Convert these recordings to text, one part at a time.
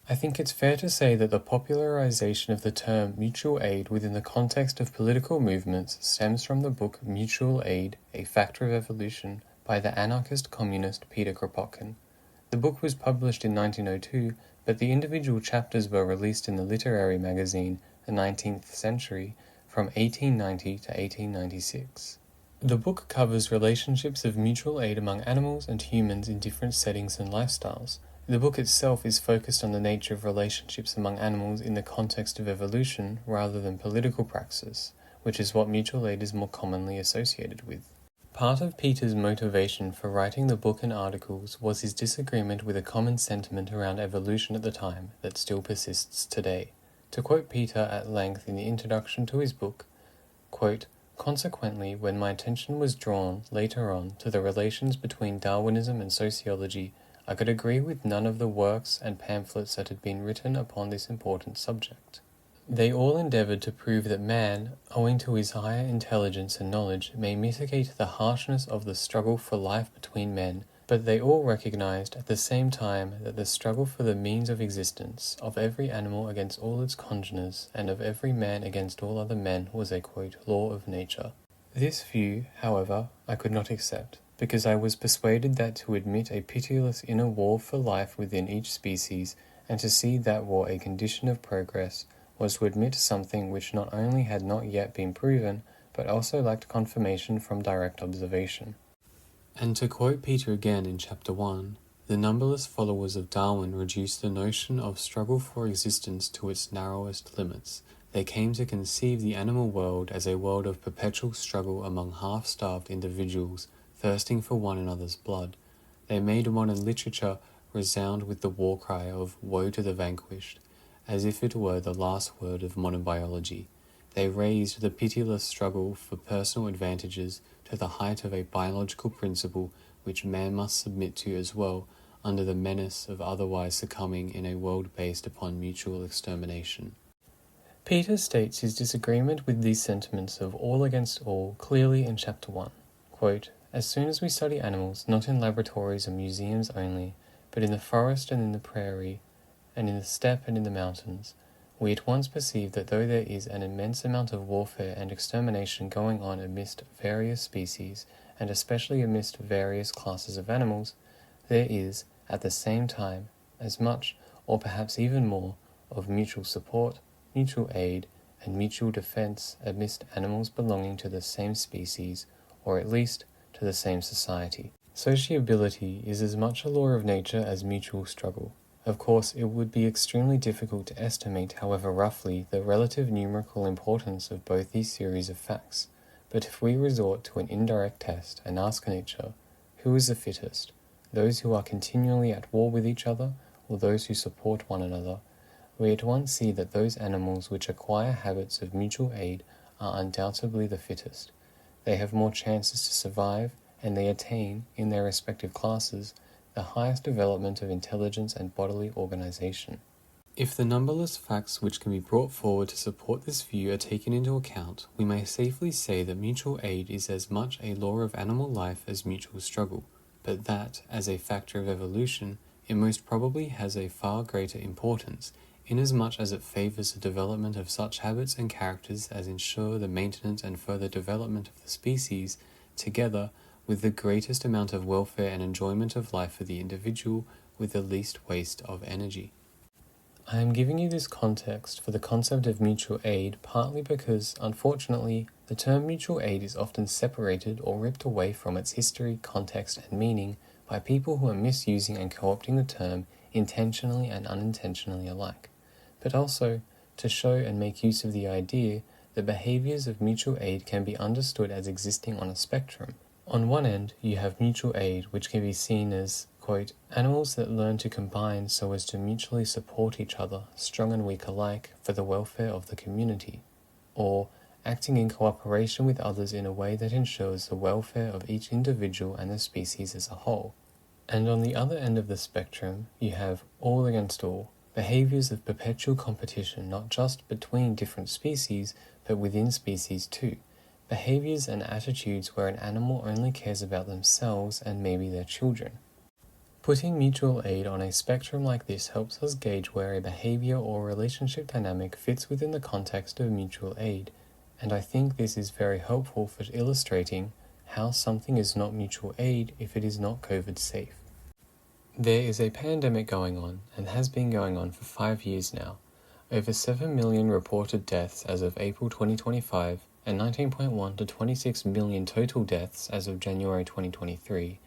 I think it's fair to say that the popularization of the term mutual aid within the context of political movements stems from the book Mutual Aid, A Factor of Evolution by the anarchist communist Peter Kropotkin. The book was published in 1902, but the individual chapters were released in the literary magazine The 19th Century from 1890 to 1896. The book covers relationships of mutual aid among animals and humans in different settings and lifestyles. The book itself is focused on the nature of relationships among animals in the context of evolution rather than political praxis, which is what mutual aid is more commonly associated with. Part of Peter's motivation for writing the book and articles was his disagreement with a common sentiment around evolution at the time that still persists today. To quote Peter at length in the introduction to his book, quote, "Consequently, when my attention was drawn, later on, to the relations between Darwinism and sociology, I could agree with none of the works and pamphlets that had been written upon this important subject. They all endeavored to prove that man, owing to his higher intelligence and knowledge, may mitigate the harshness of the struggle for life between men, but they all recognized at the same time that the struggle for the means of existence of every animal against all its congeners and of every man against all other men was a, quote, law of nature. This view, however, I could not accept, because I was persuaded that to admit a pitiless inner war for life within each species, and to see that war a condition of progress, was to admit something which not only had not yet been proven, but also lacked confirmation from direct observation." And to quote Peter again in Chapter 1, "The numberless followers of Darwin reduced the notion of struggle for existence to its narrowest limits. They came to conceive the animal world as a world of perpetual struggle among half-starved individuals thirsting for one another's blood. They made modern literature resound with the war cry of woe to the vanquished, as if it were the last word of modern biology. They raised the pitiless struggle for personal advantages to the height of a biological principle which man must submit to as well, under the menace of otherwise succumbing in a world based upon mutual extermination." Peter states his disagreement with these sentiments of all against all clearly in Chapter 1. Quote, "As soon as we study animals, not in laboratories or museums only, but in the forest and in the prairie, and in the steppe and in the mountains, we at once perceive that though there is an immense amount of warfare and extermination going on amidst various species, and especially amidst various classes of animals, there is, at the same time, as much, or perhaps even more, of mutual support, mutual aid, and mutual defense amidst animals belonging to the same species, or at least to the same society. Sociability is as much a law of nature as mutual struggle. Of course, it would be extremely difficult to estimate, however roughly, the relative numerical importance of both these series of facts. But if we resort to an indirect test and ask nature, who is the fittest, those who are continually at war with each other, or those who support one another, we at once see that those animals which acquire habits of mutual aid are undoubtedly the fittest. They have more chances to survive, and they attain, in their respective classes, the highest development of intelligence and bodily organization. If the numberless facts which can be brought forward to support this view are taken into account, we may safely say that mutual aid is as much a law of animal life as mutual struggle, but that, as a factor of evolution, it most probably has a far greater importance, inasmuch as it favors the development of such habits and characters as ensure the maintenance and further development of the species, together with the greatest amount of welfare and enjoyment of life for the individual with the least waste of energy. I am giving you this context for the concept of mutual aid partly because, unfortunately, the term mutual aid is often separated or ripped away from its history, context, and meaning by people who are misusing and co-opting the term intentionally and unintentionally alike, but also to show and make use of the idea that behaviors of mutual aid can be understood as existing on a spectrum. On one end, you have mutual aid, which can be seen as, quote, animals that learn to combine so as to mutually support each other, strong and weak alike, for the welfare of the community, or acting in cooperation with others in a way that ensures the welfare of each individual and the species as a whole. And on the other end of the spectrum, you have all against all, behaviors of perpetual competition not just between different species, but within species too. Behaviors and attitudes where an animal only cares about themselves and maybe their children. Putting mutual aid on a spectrum like this helps us gauge where a behavior or relationship dynamic fits within the context of mutual aid, and I think this is very helpful for illustrating how something is not mutual aid if it is not COVID safe. There is a pandemic going on, and has been going on for 5 years now. Over 7 million reported deaths as of April 2025, and 19.1 to 26 million total deaths as of January 2023,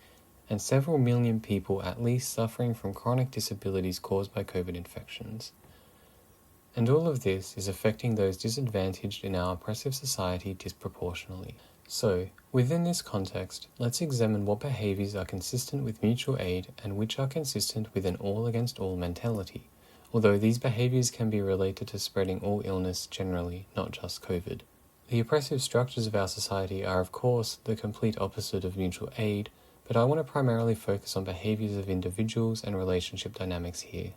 and several million people at least suffering from chronic disabilities caused by COVID infections. And all of this is affecting those disadvantaged in our oppressive society disproportionately. So, within this context, let's examine what behaviours are consistent with mutual aid and which are consistent with an all-against-all mentality, although these behaviours can be related to spreading all illness generally, not just COVID. The oppressive structures of our society are, of course, the complete opposite of mutual aid, but I want to primarily focus on behaviours of individuals and relationship dynamics here.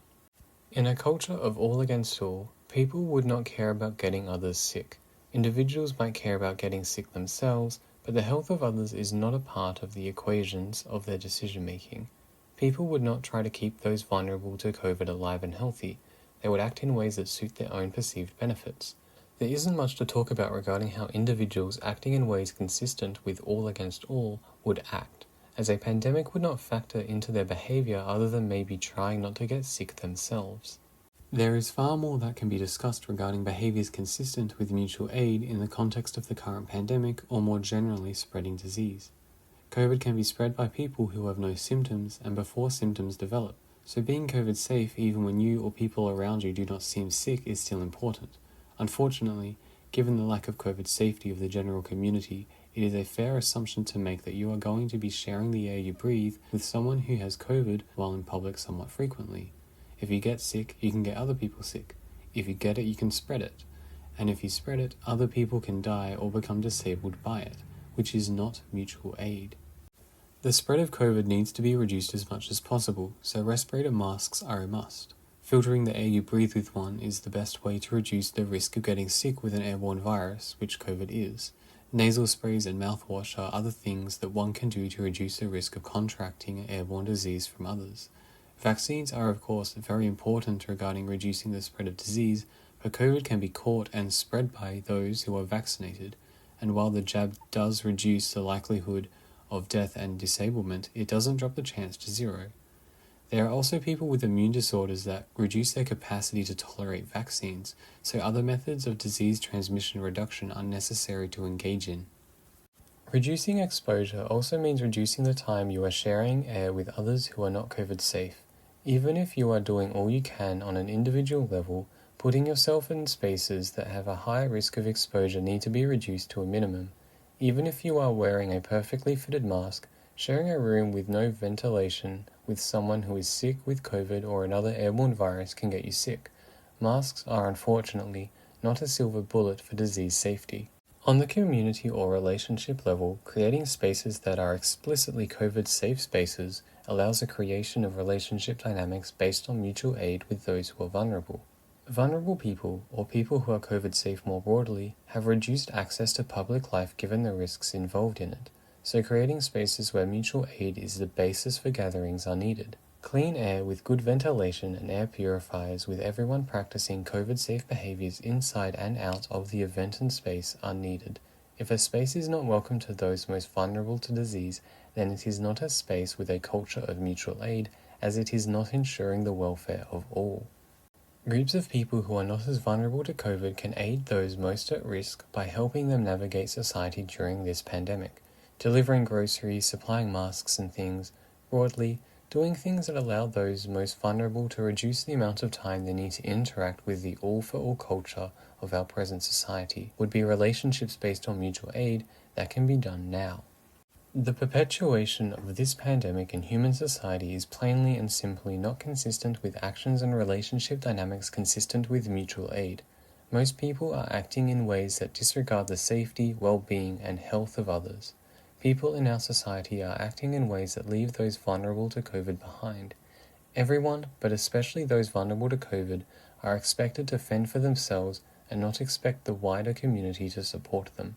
In a culture of all against all, people would not care about getting others sick. Individuals might care about getting sick themselves, but the health of others is not a part of the equations of their decision-making. People would not try to keep those vulnerable to COVID alive and healthy. They would act in ways that suit their own perceived benefits. There isn't much to talk about regarding how individuals acting in ways consistent with all against all would act, as a pandemic would not factor into their behaviour other than maybe trying not to get sick themselves. There is far more that can be discussed regarding behaviours consistent with mutual aid in the context of the current pandemic or more generally spreading disease. COVID can be spread by people who have no symptoms and before symptoms develop, so being COVID safe even when you or people around you do not seem sick is still important. Unfortunately, given the lack of COVID safety of the general community, it is a fair assumption to make that you are going to be sharing the air you breathe with someone who has COVID while in public somewhat frequently. If you get sick, you can get other people sick. If you get it, you can spread it. And if you spread it, other people can die or become disabled by it, which is not mutual aid. The spread of COVID needs to be reduced as much as possible, so respirator masks are a must. Filtering the air you breathe with one is the best way to reduce the risk of getting sick with an airborne virus, which COVID is. Nasal sprays and mouthwash are other things that one can do to reduce the risk of contracting an airborne disease from others. Vaccines are of course very important regarding reducing the spread of disease, but COVID can be caught and spread by those who are vaccinated, and while the jab does reduce the likelihood of death and disablement, it doesn't drop the chance to zero. There are also people with immune disorders that reduce their capacity to tolerate vaccines, so other methods of disease transmission reduction are necessary to engage in. Reducing exposure also means reducing the time you are sharing air with others who are not COVID safe. Even if you are doing all you can on an individual level, putting yourself in spaces that have a high risk of exposure need to be reduced to a minimum. Even if you are wearing a perfectly fitted mask, sharing a room with no ventilation with someone who is sick with COVID or another airborne virus can get you sick. Masks are unfortunately not a silver bullet for disease safety. On the community or relationship level, creating spaces that are explicitly COVID-safe spaces allows the creation of relationship dynamics based on mutual aid with those who are vulnerable. Vulnerable people, or people who are COVID-safe more broadly, have reduced access to public life given the risks involved in it, so creating spaces where mutual aid is the basis for gatherings are needed. Clean air with good ventilation and air purifiers with everyone practicing COVID-safe behaviors inside and out of the event and space are needed. If a space is not welcome to those most vulnerable to disease, then it is not a space with a culture of mutual aid, as it is not ensuring the welfare of all. Groups of people who are not as vulnerable to COVID can aid those most at risk by helping them navigate society during this pandemic, delivering groceries, supplying masks and things, broadly, doing things that allow those most vulnerable to reduce the amount of time they need to interact with the all-for-all culture of our present society would be relationships based on mutual aid that can be done now. The perpetuation of this pandemic in human society is plainly and simply not consistent with actions and relationship dynamics consistent with mutual aid. Most people are acting in ways that disregard the safety, well-being, and health of others. People in our society are acting in ways that leave those vulnerable to COVID behind. Everyone, but especially those vulnerable to COVID, are expected to fend for themselves and not expect the wider community to support them.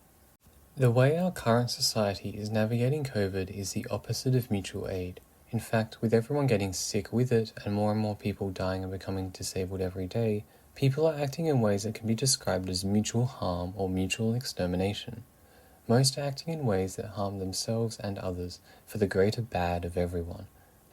The way our current society is navigating COVID is the opposite of mutual aid. In fact, with everyone getting sick with it and more people dying and becoming disabled every day, people are acting in ways that can be described as mutual harm or mutual extermination. Most are acting in ways that harm themselves and others for the greater bad of everyone.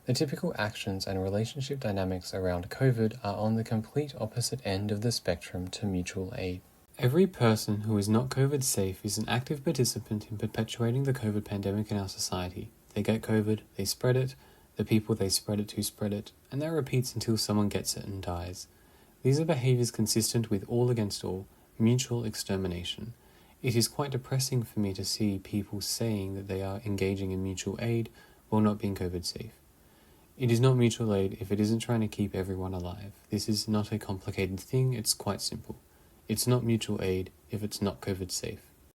The typical actions and relationship dynamics around COVID are on the complete opposite end of the spectrum to mutual aid. Every person who is not COVID safe is an active participant in perpetuating the COVID pandemic in our society. They get COVID, they spread it, the people they spread it to spread it, and that repeats until someone gets it and dies. These are behaviours consistent with all against all, mutual extermination. It is quite depressing for me to see people saying that they are engaging in mutual aid while not being COVID safe. It is not mutual aid if it isn't trying to keep everyone alive. This is not a complicated thing, it's quite simple. It's not mutual aid if it's not COVID safe.